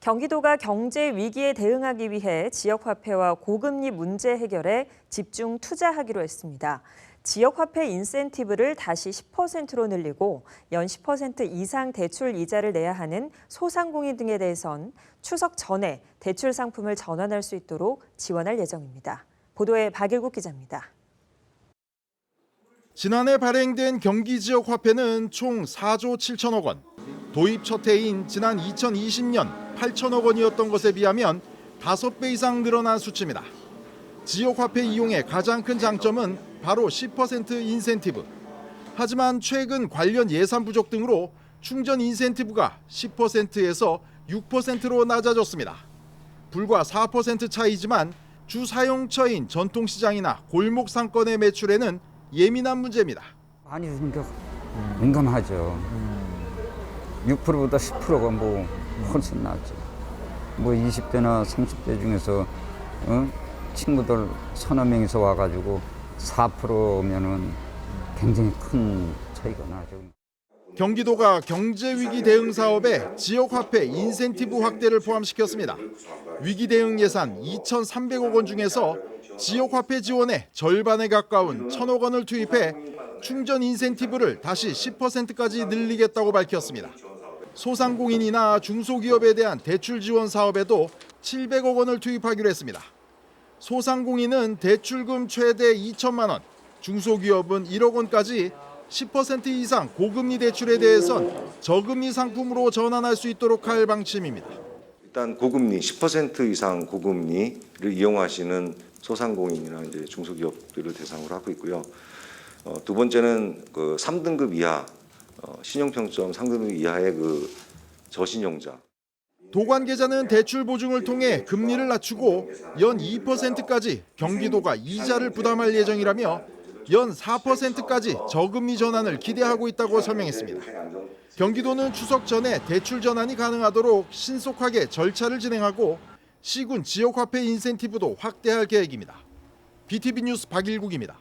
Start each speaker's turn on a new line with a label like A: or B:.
A: 경기도가 경제 위기에 대응하기 위해 지역화폐와 고금리 문제 해결에 집중 투자하기로 했습니다. 지역화폐 인센티브를 다시 10%로 늘리고 연 10% 이상 대출 이자를 내야 하는 소상공인 등에 대해선 추석 전에 대출 상품을 전환할 수 있도록 지원할 예정입니다. 보도에 박일국 기자입니다.
B: 지난해 발행된 경기 지역 화폐는 총 4조 7천억 원. 도입 첫 해인 지난 2020년 8천억 원이었던 것에 비하면 5배 이상 늘어난 수치입니다. 지역 화폐 이용의 가장 큰 장점은 바로 10% 인센티브. 하지만 최근 관련 예산 부족 등으로 충전 인센티브가 10%에서 6%로 낮아졌습니다. 불과 4% 차이지만 주 사용처인 전통시장이나 골목 상권의 매출에는 예민한 문제입니다.
C: 많이 민감하죠. 6%보다 10%가 뭐 훨씬 낫죠. 뭐 20대나 30대 중에서 친구들 서너 명이서 와가지고 4%면은 굉장히 큰 차이가 나죠.
B: 경기도가 경제위기 대응 사업에 지역화폐 인센티브 확대를 포함시켰습니다. 위기 대응 예산 2,300억 원 중에서 지역화폐 지원에 절반에 가까운 1,000억 원을 투입해 충전 인센티브를 다시 10%까지 늘리겠다고 밝혔습니다. 소상공인이나 중소기업에 대한 대출 지원 사업에도 700억 원을 투입하기로 했습니다. 소상공인은 대출금 최대 2천만 원, 중소기업은 1억 원까지 10% 이상 고금리 대출에 대해선 저금리 상품으로 전환할 수 있도록 할 방침입니다.
D: 일단 고금리 10% 이상 고금리를 이용하시는 소상공인이나 이제 중소기업들을 대상으로 하고 있고요. 두 번째는 그 3등급 이하 신용평점 3등급 이하의 그 저신용자.
B: 도관 계좌는 대출 보증을 통해 금리를 낮추고 연 2%까지 경기도가 이자를 부담할 예정이라며 연 4%까지 저금리 전환을 기대하고 있다고 설명했습니다. 경기도는 추석 전에 대출 전환이 가능하도록 신속하게 절차를 진행하고 시군 지역화폐 인센티브도 확대할 계획입니다. BTV 뉴스 박일국입니다.